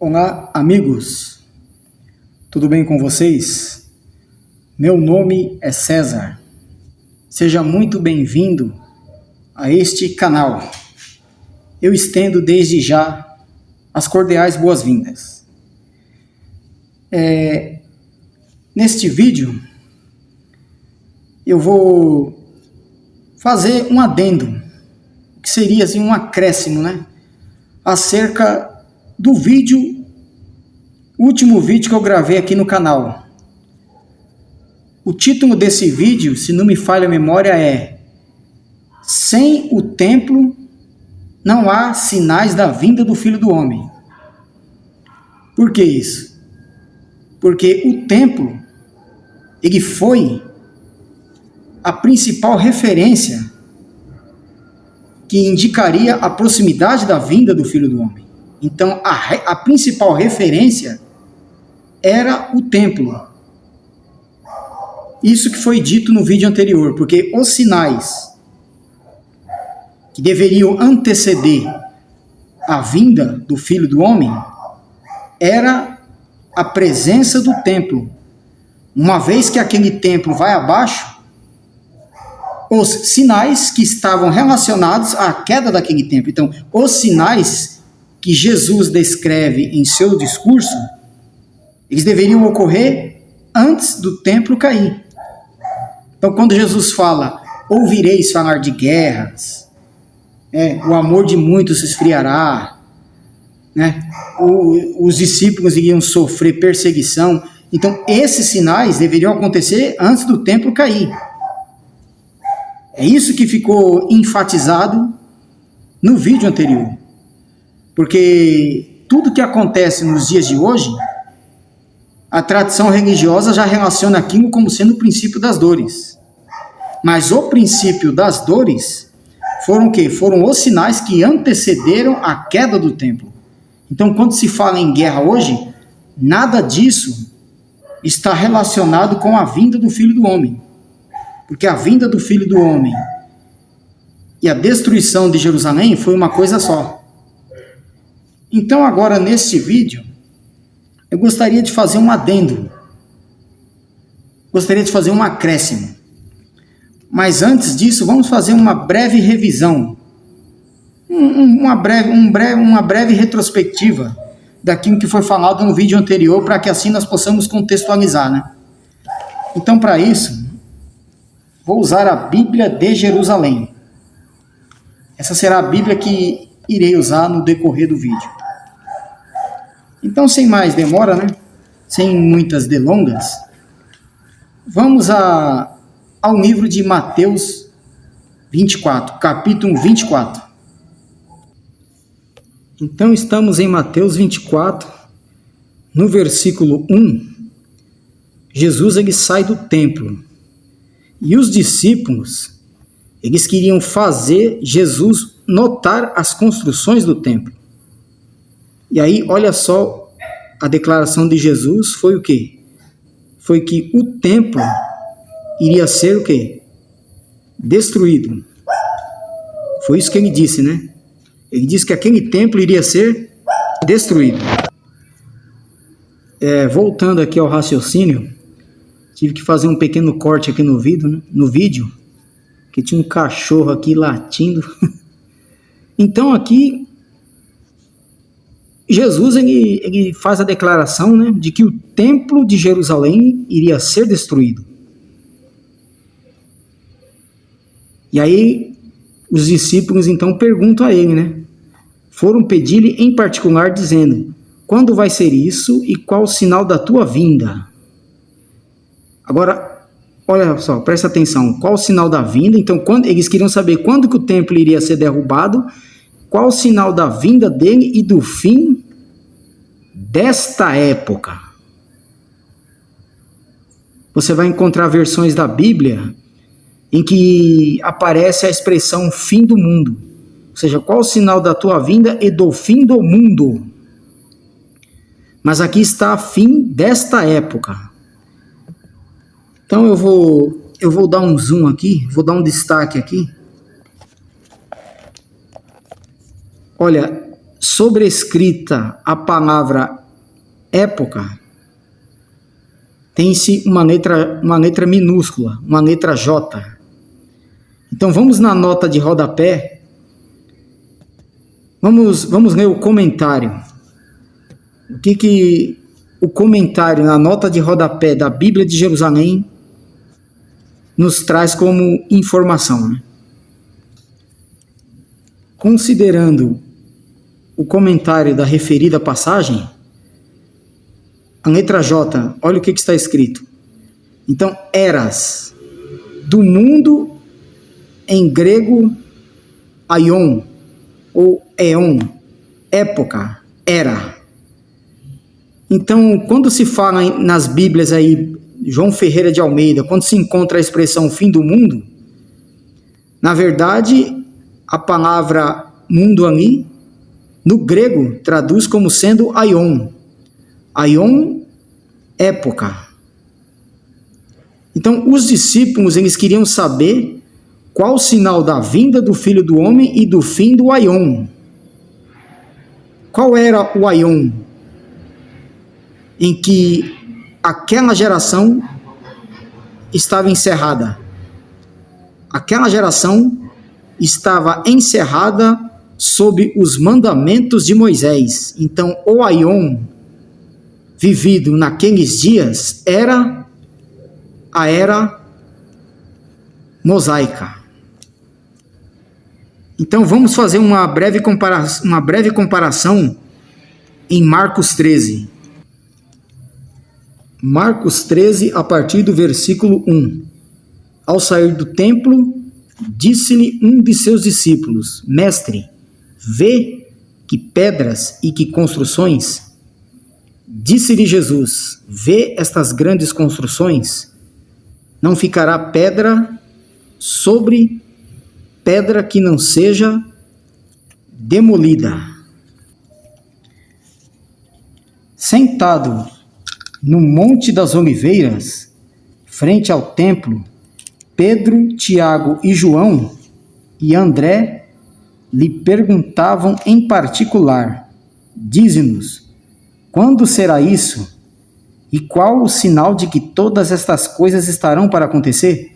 Olá, amigos, tudo bem com vocês? Meu nome é César. Seja muito bem-vindo a este canal. Eu estendo desde já as cordiais boas-vindas. Neste vídeo, eu vou fazer um adendo, que seria assim, um acréscimo, acerca do último vídeo que eu gravei aqui no canal. O título desse vídeo, se não me falha a memória, é Sem o templo não há sinais da vinda do Filho do Homem. Por que isso? Porque o templo, ele foi a principal referência que indicaria a proximidade da vinda do Filho do Homem. Então, a principal referência era o templo. Isso que foi dito no vídeo anterior, porque os sinais que deveriam anteceder a vinda do Filho do Homem era a presença do templo. Uma vez que aquele templo vai abaixo, os sinais que estavam relacionados à queda daquele templo. Então, os sinais que Jesus descreve em seu discurso, eles deveriam ocorrer antes do templo cair. Então, quando Jesus fala, ouvireis falar de guerras, o amor de muitos se esfriará, os discípulos iriam sofrer perseguição. Então, esses sinais deveriam acontecer antes do templo cair. É isso que ficou enfatizado no vídeo anterior. Porque tudo que acontece nos dias de hoje, a tradição religiosa já relaciona aquilo como sendo o princípio das dores. Mas o princípio das dores foram o quê? Foram os sinais que antecederam a queda do templo. Então, quando se fala em guerra hoje, nada disso está relacionado com a vinda do Filho do Homem. Porque a vinda do Filho do Homem e a destruição de Jerusalém foi uma coisa só. Então, agora, neste vídeo, eu gostaria de fazer um adendo. Gostaria de fazer um acréscimo. Mas antes disso, vamos fazer uma breve revisão. Uma breve retrospectiva daquilo que foi falado no vídeo anterior, para que assim nós possamos contextualizar, Então, para isso, vou usar a Bíblia de Jerusalém. Essa será a Bíblia que irei usar no decorrer do vídeo. Então, sem mais demora, sem muitas delongas, vamos ao livro de Mateus 24, capítulo 24. Então, estamos em Mateus 24, no versículo 1, Jesus ele sai do templo. E os discípulos, eles queriam fazer Jesus notar as construções do templo. E aí, olha só, a declaração de Jesus foi o quê? Foi que o templo iria ser o quê? Destruído. Foi isso que ele disse, Ele disse que aquele templo iria ser destruído. Voltando aqui ao raciocínio, tive que fazer um pequeno corte aqui no vídeo, que tinha um cachorro aqui latindo. Então aqui, Jesus ele faz a declaração de que o templo de Jerusalém iria ser destruído. E aí os discípulos então perguntam a ele, foram pedir-lhe em particular dizendo, quando vai ser isso e qual o sinal da tua vinda? Agora, olha só, presta atenção, qual o sinal da vinda? Então, eles queriam saber quando que o templo iria ser derrubado, qual o sinal da vinda dele e do fim desta época. Você vai encontrar versões da Bíblia em que aparece a expressão fim do mundo. Ou seja, qual o sinal da tua vinda e do fim do mundo? Mas aqui está fim desta época. Então eu vou dar um zoom aqui, vou dar um destaque aqui. Olha, sobrescrita a palavra época, tem-se uma letra minúscula, uma letra J. Então vamos na nota de rodapé, vamos ler o comentário. O que o comentário na nota de rodapé da Bíblia de Jerusalém nos traz como informação, né? Considerando o comentário da referida passagem, a letra J, olha o que está escrito. Então, eras, do mundo, em grego, aion, ou eon, época, era. Então, quando se fala nas Bíblias aí, João Ferreira de Almeida, quando se encontra a expressão fim do mundo, na verdade, a palavra mundo ali, no grego, traduz como sendo aion. Aion, época. Então, os discípulos, eles queriam saber qual o sinal da vinda do Filho do Homem e do fim do aion. Qual era o aion? Em que aquela geração estava encerrada. Aquela geração estava encerrada sob os mandamentos de Moisés. Então, o aion vivido naqueles dias era a era mosaica. Então, vamos fazer uma breve comparação em Marcos 13. Marcos 13, a partir do versículo 1. Ao sair do templo, disse-lhe um de seus discípulos: Mestre, vê que pedras e que construções? Disse-lhe Jesus: Vê estas grandes construções? Não ficará pedra sobre pedra que não seja demolida. Sentado no Monte das Oliveiras, frente ao templo, Pedro, Tiago e João e André lhe perguntavam em particular: Dize-nos, quando será isso? E qual o sinal de que todas estas coisas estarão para acontecer?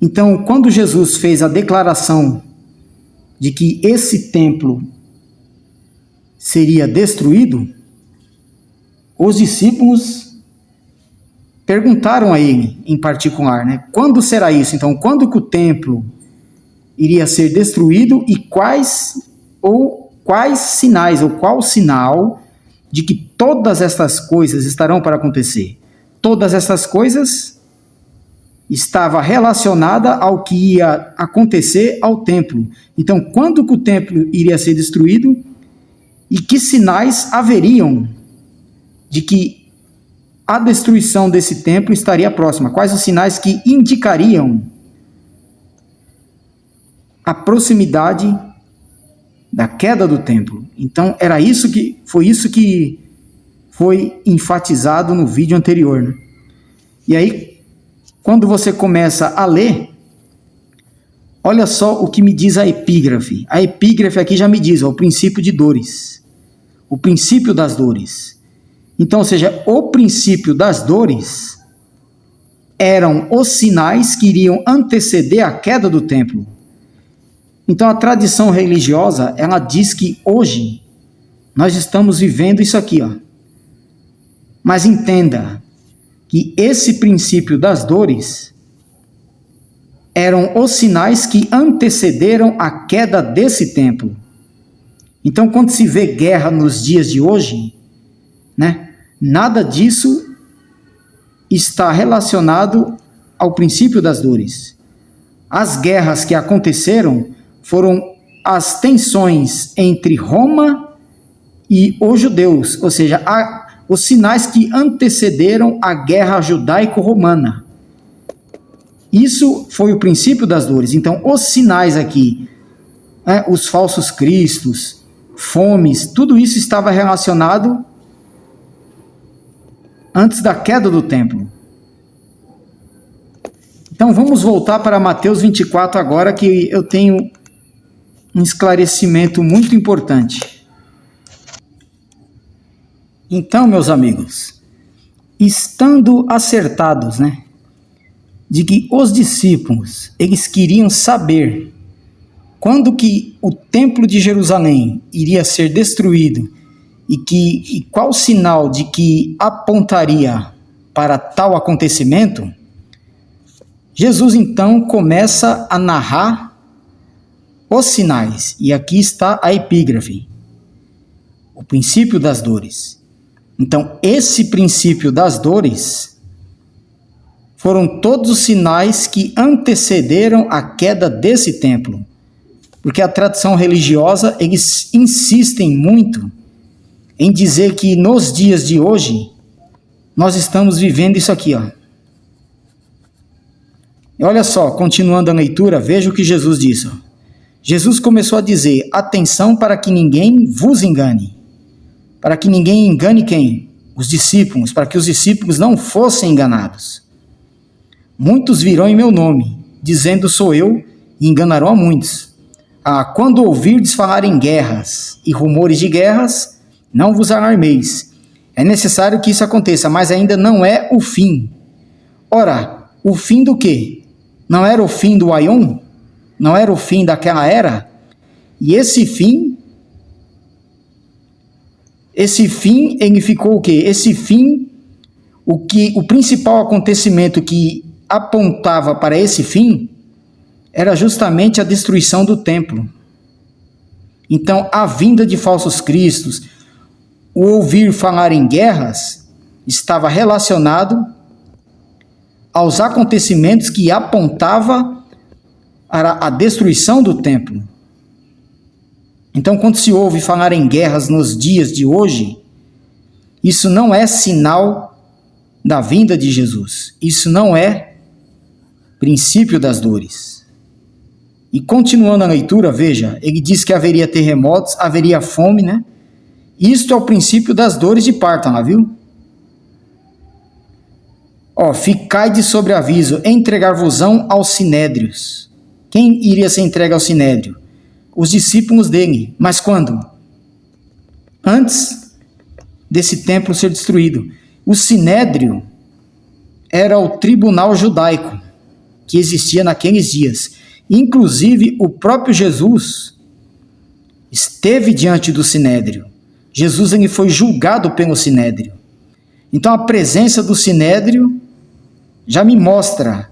Então, quando Jesus fez a declaração de que esse templo seria destruído, os discípulos perguntaram a ele, em particular, né? Quando será isso? Então, quando que o templo iria ser destruído e quais sinais, ou qual sinal de que todas estas coisas estarão para acontecer? Todas essas coisas estava relacionada ao que ia acontecer ao templo. Então, quando que o templo iria ser destruído e que sinais haveriam de que a destruição desse templo estaria próxima? Quais os sinais que indicariam a proximidade da queda do templo? Então, foi isso que foi enfatizado no vídeo anterior, né? E aí, quando você começa a ler, olha só o que me diz a epígrafe. A epígrafe aqui já me diz, o princípio de dores. O princípio das dores. Então, ou seja, o princípio das dores eram os sinais que iriam anteceder a queda do templo. Então, a tradição religiosa, ela diz que hoje nós estamos vivendo isso aqui, ó. Mas entenda que esse princípio das dores eram os sinais que antecederam a queda desse templo. Então, quando se vê guerra nos dias de hoje, né, nada disso está relacionado ao princípio das dores. As guerras que aconteceram foram as tensões entre Roma e os judeus, ou seja, os sinais que antecederam a guerra judaico-romana. Isso foi o princípio das dores. Então, os sinais aqui, os falsos cristos, fomes, tudo isso estava relacionado antes da queda do templo. Então, vamos voltar para Mateus 24 agora, que eu tenho um esclarecimento muito importante. Então, meus amigos, estando acertados, de que os discípulos, eles queriam saber quando que o templo de Jerusalém iria ser destruído e qual sinal de que apontaria para tal acontecimento, Jesus então começa a narrar os sinais. E aqui está a epígrafe, o princípio das dores. Então, esse princípio das dores foram todos os sinais que antecederam a queda desse templo. Porque a tradição religiosa, eles insistem muito em dizer que nos dias de hoje, nós estamos vivendo isso aqui, ó. E olha só, continuando a leitura, veja o que Jesus disse. Ó. Jesus começou a dizer, atenção para que ninguém vos engane. Para que ninguém engane quem? Os discípulos, para que os discípulos não fossem enganados. Muitos virão em meu nome, dizendo sou eu, e enganarão a muitos. Quando ouvirdes falar em guerras e rumores de guerras, não vos alarmeis. É necessário que isso aconteça, mas ainda não é o fim. Ora, o fim do quê? Não era o fim do Aion? Não era o fim daquela era? E esse fim, ele ficou o quê? Esse fim, o principal acontecimento que apontava para esse fim, era justamente a destruição do templo. Então, a vinda de falsos cristos, o ouvir falar em guerras, estava relacionado aos acontecimentos que apontava a destruição do templo. Então, quando se ouve falar em guerras nos dias de hoje, isso não é sinal da vinda de Jesus. Isso não é princípio das dores. E continuando a leitura, veja, ele diz que haveria terremotos, haveria fome, Isto é o princípio das dores de parto, lá, viu? Ficai de sobreaviso, entregar-vos-ão aos sinédrios. Quem iria ser entregue ao sinédrio? Os discípulos dele. Mas quando? Antes desse templo ser destruído. O sinédrio era o tribunal judaico que existia naqueles dias. Inclusive, o próprio Jesus esteve diante do sinédrio. Jesus ele foi julgado pelo sinédrio. Então, a presença do sinédrio já me mostra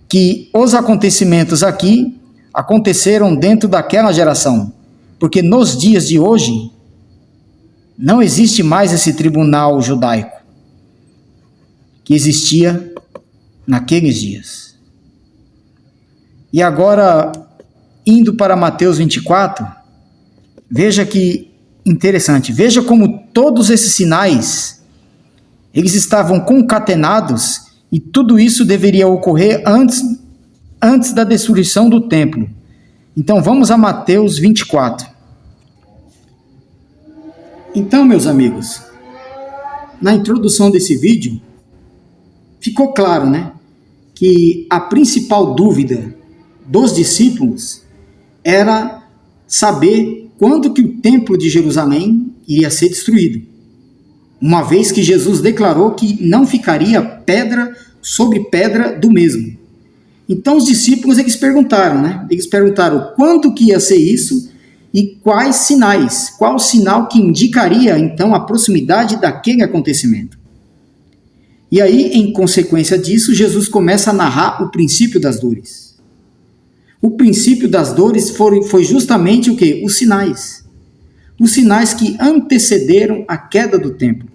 que os acontecimentos aqui aconteceram dentro daquela geração. Porque nos dias de hoje, não existe mais esse tribunal judaico que existia naqueles dias. E agora, indo para Mateus 24, veja que interessante, veja como todos esses sinais, eles estavam concatenados e tudo isso deveria ocorrer antes da destruição do templo. Então vamos a Mateus 24. Então, meus amigos, na introdução desse vídeo, ficou claro, que a principal dúvida dos discípulos era saber quando que o templo de Jerusalém iria ser destruído, uma vez que Jesus declarou que não ficaria pedra sobre pedra do mesmo. Então os discípulos eles perguntaram, Eles perguntaram quando que ia ser isso e quais sinais, qual sinal que indicaria então a proximidade daquele acontecimento. E aí, em consequência disso, Jesus começa a narrar o princípio das dores. O princípio das dores foi justamente o quê? Os sinais. Os sinais que antecederam a queda do templo.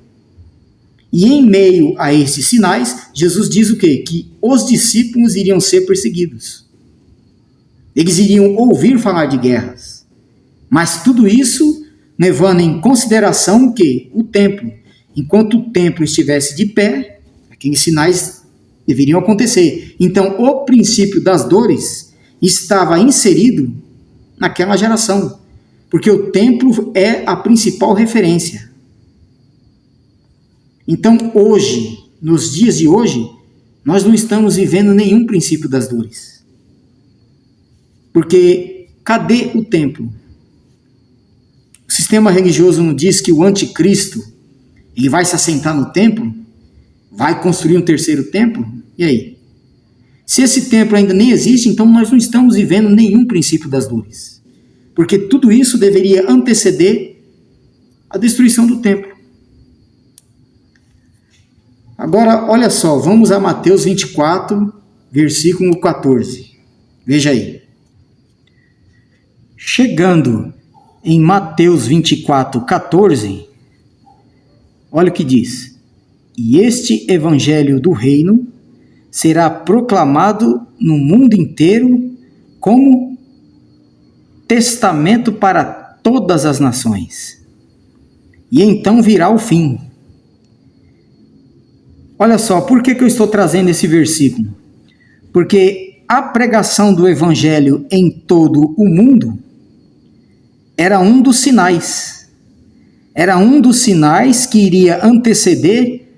E em meio a esses sinais, Jesus diz o quê? Que os discípulos iriam ser perseguidos. Eles iriam ouvir falar de guerras. Mas tudo isso levando em consideração o quê? O templo. Enquanto o templo estivesse de pé, aqueles sinais deveriam acontecer. Então, o princípio das dores estava inserido naquela geração, porque o templo é a principal referência. Então, hoje, nos dias de hoje, nós não estamos vivendo nenhum princípio das dores. Porque cadê o templo? sistema religioso não diz que o anticristo ele vai se assentar no templo? Vai construir um terceiro templo? E aí? Se esse templo ainda nem existe, então nós não estamos vivendo nenhum princípio das dores. Porque tudo isso deveria anteceder a destruição do templo. Agora, olha só, vamos a Mateus 24, versículo 14. Veja aí. Chegando em Mateus 24, 14, olha o que diz. E este evangelho do reino será proclamado no mundo inteiro como testamento para todas as nações. E então virá o fim. Olha só, por que eu estou trazendo esse versículo? Porque a pregação do evangelho em todo o mundo era um dos sinais. Era um dos sinais que iria anteceder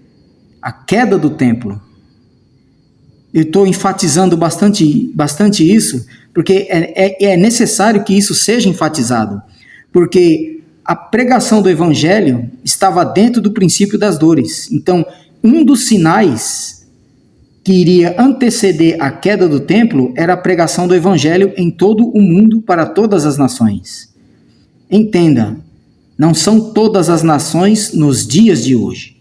a queda do templo. Eu estou enfatizando bastante isso, porque é necessário que isso seja enfatizado. Porque a pregação do evangelho estava dentro do princípio das dores. Então, um dos sinais que iria anteceder a queda do templo era a pregação do evangelho em todo o mundo para todas as nações. Entenda, não são todas as nações nos dias de hoje.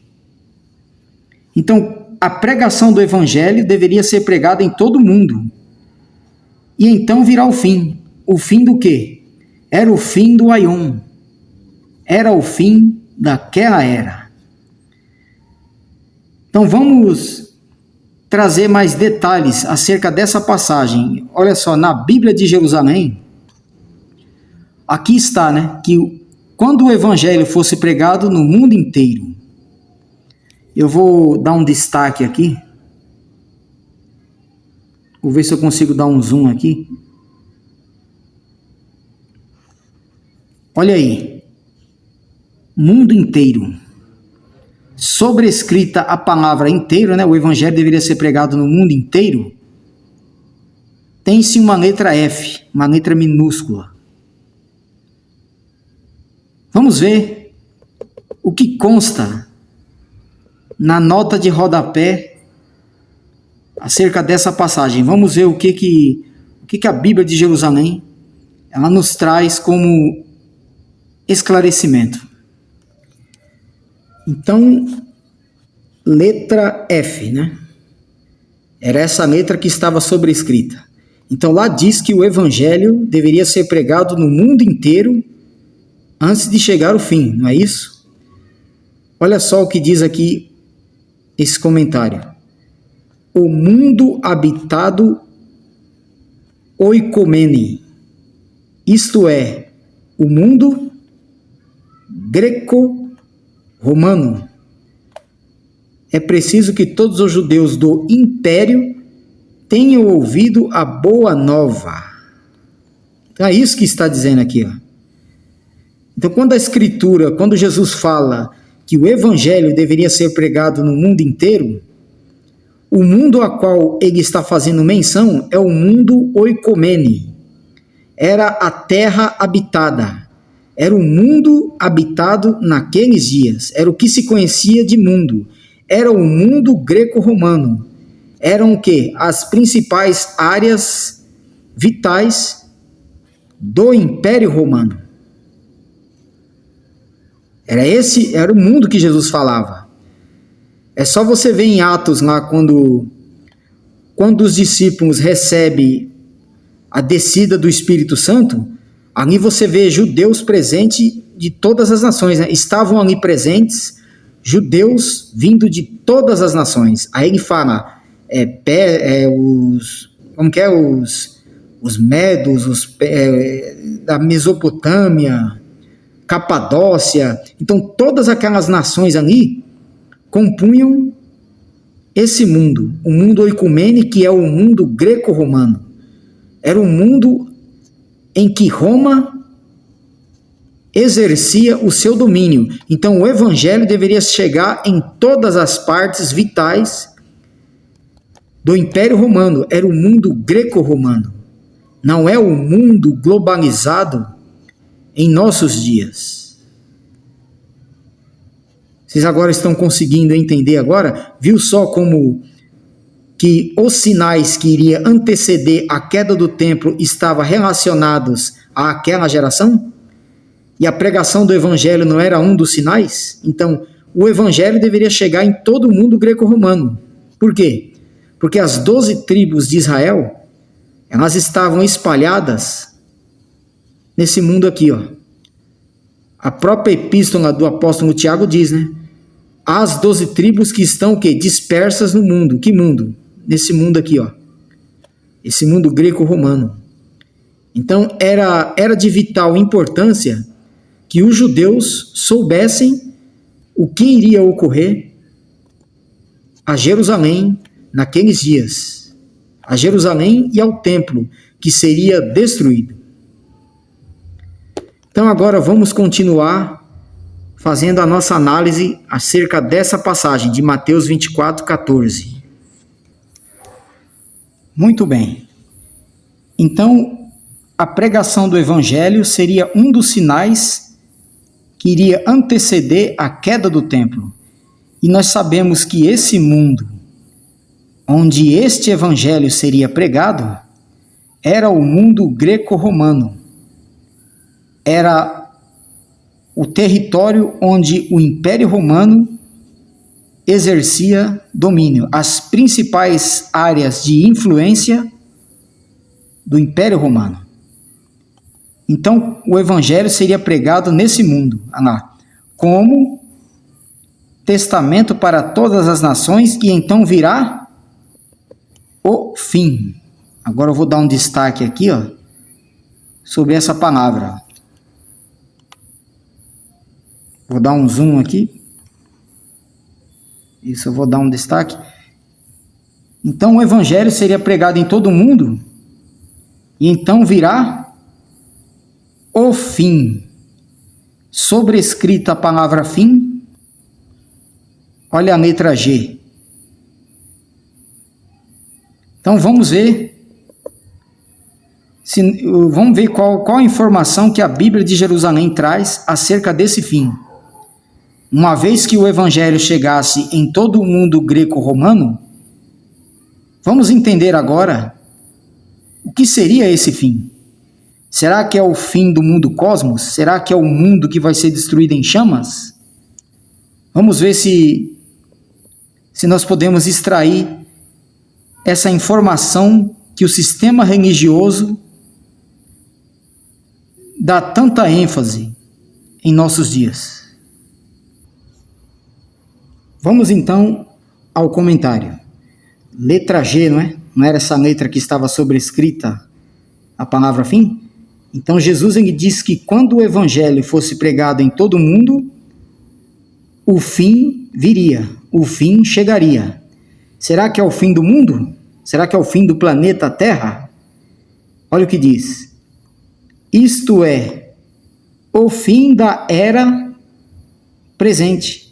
Então, a pregação do evangelho deveria ser pregada em todo o mundo. E então virá o fim. O fim do quê? Era o fim do Aion. Era o fim daquela era. Então vamos trazer mais detalhes acerca dessa passagem. Olha só, na Bíblia de Jerusalém, aqui está, né, que quando o evangelho fosse pregado no mundo inteiro, eu vou dar um destaque aqui. Vou ver se eu consigo dar um zoom aqui. Olha aí. Mundo inteiro. Sobrescrita a palavra inteiro, né? O evangelho deveria ser pregado no mundo inteiro. Tem-se uma letra F, uma letra minúscula. Vamos ver o que consta na nota de rodapé acerca dessa passagem. Vamos ver o que a Bíblia de Jerusalém ela nos traz como esclarecimento. Então, letra F, né? Era essa letra que estava sobrescrita. Então, lá diz que o evangelho deveria ser pregado no mundo inteiro antes de chegar o fim, não é isso? Olha só o que diz aqui esse comentário. O mundo habitado oikomene, isto é, o mundo greco-romano. É preciso que todos os judeus do império tenham ouvido a boa nova. Então é isso que está dizendo aqui, ó. Então, quando Jesus fala que o evangelho deveria ser pregado no mundo inteiro, o mundo a qual ele está fazendo menção é o mundo oikomene. Era a terra habitada. Era o mundo habitado naqueles dias. Era o que se conhecia de mundo. Era o mundo greco-romano. Eram o quê? As principais áreas vitais do Império Romano. Era o mundo que Jesus falava. É só você ver em Atos lá quando os discípulos recebem a descida do Espírito Santo, ali você vê judeus presentes de todas as nações, né? Estavam ali presentes judeus vindo de todas as nações. Aí ele fala os medos, da Mesopotâmia, Capadócia. Então todas aquelas nações ali compunham esse mundo, o mundo oicumene, que é o mundo greco-romano. Era um mundo em que Roma exercia o seu domínio. Então o evangelho deveria chegar em todas as partes vitais do Império Romano. Era o mundo greco-romano. Não é o mundo globalizado em nossos dias. Vocês agora estão conseguindo entender agora? Viu só como que os sinais que iria anteceder a queda do templo estavam relacionados àquela geração? E a pregação do evangelho não era um dos sinais? Então, o evangelho deveria chegar em todo o mundo greco-romano. Por quê? Porque as 12 tribos de Israel, elas estavam espalhadas nesse mundo aqui, ó. A própria epístola do apóstolo Tiago diz, né? As 12 tribos que estão o quê? Dispersas no mundo. Que mundo? Nesse mundo aqui, ó. Esse mundo greco-romano. Então, era de vital importância que os judeus soubessem o que iria ocorrer a Jerusalém naqueles dias. A Jerusalém e ao templo, que seria destruído. Então agora vamos continuar fazendo a nossa análise acerca dessa passagem de Mateus 24:14. Muito bem. Então, a pregação do evangelho seria um dos sinais que iria anteceder a queda do templo. E nós sabemos que esse mundo, onde este evangelho seria pregado, era o mundo greco-romano. Era o território onde o Império Romano exercia domínio. As principais áreas de influência do Império Romano. Então, o evangelho seria pregado nesse mundo, como testamento para todas as nações, e então virá o fim. Agora eu vou dar um destaque aqui, ó, sobre essa palavra. Vou dar um zoom aqui. Isso, eu vou dar um destaque. Então, o evangelho seria pregado em todo o mundo, e então virá o fim. Sobrescrita a palavra fim, olha a letra G. Então, vamos ver qual a informação que a Bíblia de Jerusalém traz acerca desse fim. Uma vez que o evangelho chegasse em todo o mundo greco-romano, vamos entender agora o que seria esse fim. Será que é o fim do mundo cosmos? Será que é o mundo que vai ser destruído em chamas? Vamos ver se nós podemos extrair essa informação que o sistema religioso dá tanta ênfase em nossos dias. Vamos então ao comentário. Letra G, não é? Não era essa letra que estava sobrescrita a palavra fim? Então Jesus ele diz que quando o evangelho fosse pregado em todo o mundo, o fim viria, o fim chegaria. Será que é o fim do mundo? Será que é o fim do planeta Terra? Olha o que diz. Isto é, o fim da era presente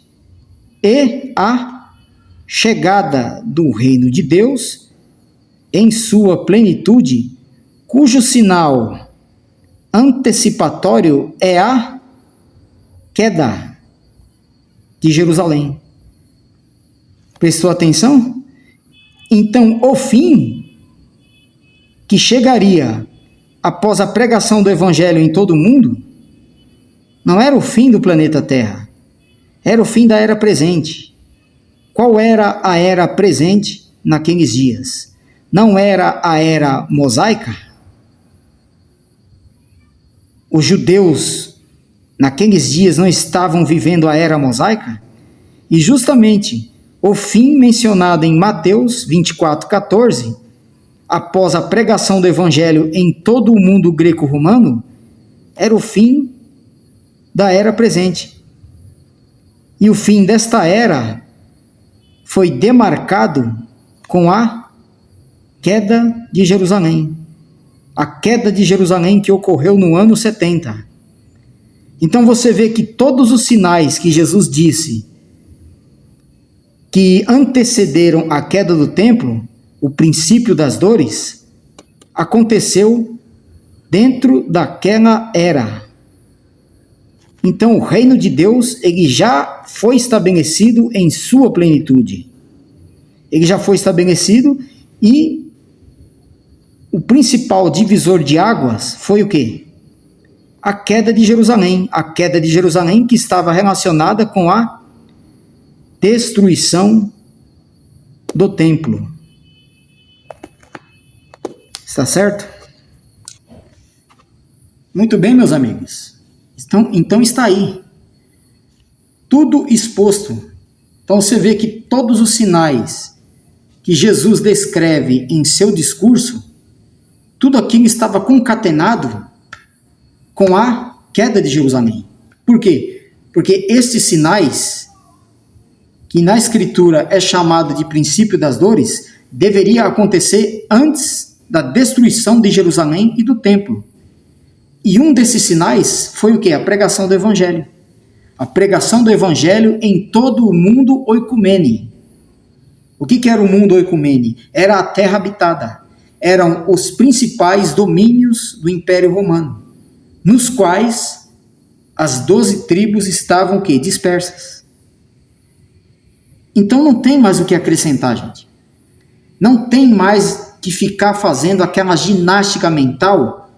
e a chegada do reino de Deus em sua plenitude, cujo sinal antecipatório é a queda de Jerusalém. Prestou atenção? Então, o fim que chegaria após a pregação do evangelho em todo o mundo não era o fim do planeta Terra, era o fim da era presente. Qual era a era presente naqueles dias? Não era a era mosaica? Os judeus naqueles dias não estavam vivendo a era mosaica? E justamente o fim mencionado em Mateus 24:14, após a pregação do evangelho em todo o mundo greco-romano, era o fim da era presente. E o fim desta era foi demarcado com a queda de Jerusalém. A queda de Jerusalém que ocorreu no ano 70. Então você vê que todos os sinais que Jesus disse que antecederam a queda do templo, o princípio das dores, aconteceu dentro daquela era. Então o reino de Deus, ele já foi estabelecido em sua plenitude. Ele já foi estabelecido e o principal divisor de águas foi o quê? A queda de Jerusalém. A queda de Jerusalém que estava relacionada com a destruição do templo. Está certo? Muito bem, meus amigos. Então está aí. Tudo exposto. Então você vê que todos os sinais que Jesus descreve em seu discurso, tudo aquilo estava concatenado com a queda de Jerusalém. Por quê? Porque estes sinais, que na Escritura é chamado de princípio das dores, deveria acontecer antes da destruição de Jerusalém e do templo. E um desses sinais foi o quê? A pregação do Evangelho. A pregação do Evangelho em todo o mundo oicumene. O que era o mundo oicumene? Era a terra habitada. Eram os principais domínios do Império Romano, nos quais as 12 tribos estavam o quê? Dispersas. Então não tem mais o que acrescentar, gente. Não tem mais que ficar fazendo aquela ginástica mental,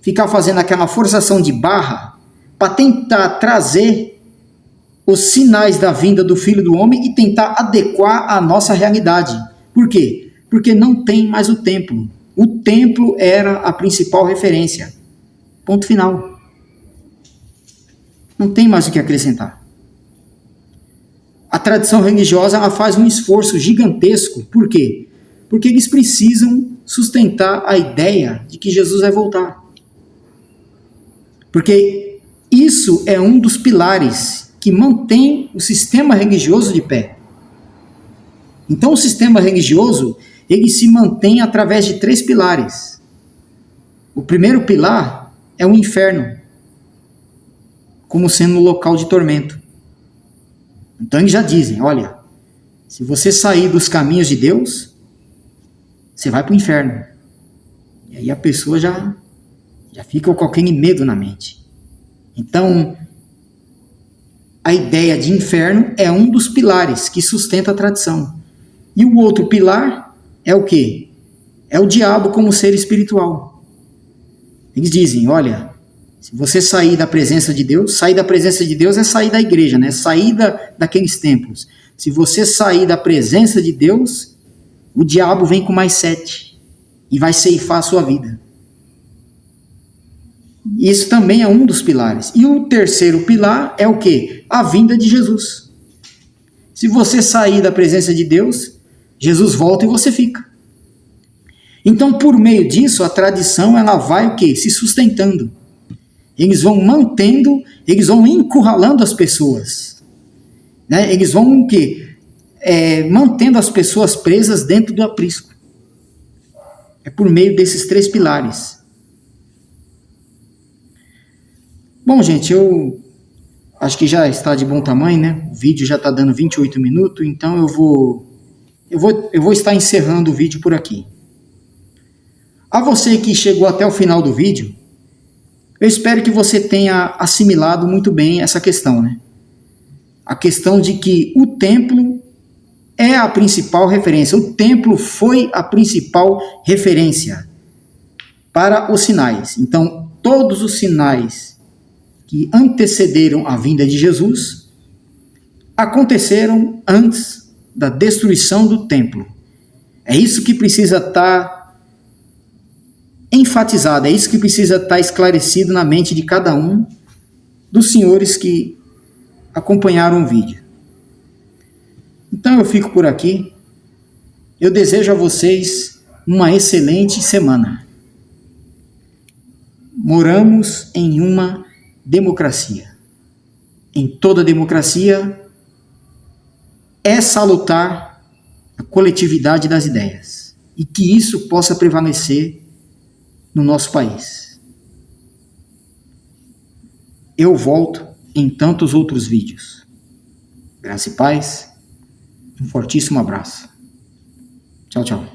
ficar fazendo aquela forçação de barra para tentar trazer os sinais da vinda do Filho do Homem e tentar adequar à nossa realidade. Por quê? Porque não tem mais o templo. O templo era a principal referência. Ponto final. Não tem mais o que acrescentar. A tradição religiosa ela faz um esforço gigantesco. Por quê? Porque eles precisam sustentar a ideia de que Jesus vai voltar. Porque isso é um dos pilares que mantém o sistema religioso de pé. Então o sistema religioso, ele se mantém através de 3 pilares. O primeiro pilar é o inferno, como sendo um local de tormento. Então eles já dizem, olha, se você sair dos caminhos de Deus, você vai para o inferno. E aí a pessoa já fica com aquele medo na mente. Então, a ideia de inferno é um dos pilares que sustenta a tradição. E o outro pilar é o quê? É o diabo como ser espiritual. Eles dizem, olha, se você sair da presença de Deus, sair da presença de Deus é sair da igreja, né? Sair daqueles templos. Se você sair da presença de Deus, o diabo vem com mais 7 e vai ceifar a sua vida. Isso também é um dos pilares. E o terceiro pilar é o quê? A vinda de Jesus. Se você sair da presença de Deus, Jesus volta e você fica. Então, por meio disso, a tradição ela vai o quê? Se sustentando. Eles vão mantendo, eles vão encurralando as pessoas. Né? Eles vão o quê? Mantendo as pessoas presas dentro do aprisco. É por meio desses 3 pilares. Bom, gente, eu acho que já está de bom tamanho, né? O vídeo já está dando 28 minutos, então eu vou estar encerrando o vídeo por aqui. A você que chegou até o final do vídeo, eu espero que você tenha assimilado muito bem essa questão, né? A questão de que o templo é a principal referência. O templo foi a principal referência para os sinais. Então, todos os sinais que antecederam a vinda de Jesus aconteceram antes da destruição do templo. É isso que precisa estar enfatizado, é isso que precisa estar esclarecido na mente de cada um dos senhores que acompanharam o vídeo. Então eu fico por aqui. Eu desejo a vocês uma excelente semana. Moramos em uma democracia. Em toda democracia é salutar a coletividade das ideias e que isso possa prevalecer no nosso país. Eu volto em tantos outros vídeos. Graça e paz. Um fortíssimo abraço. Tchau, tchau.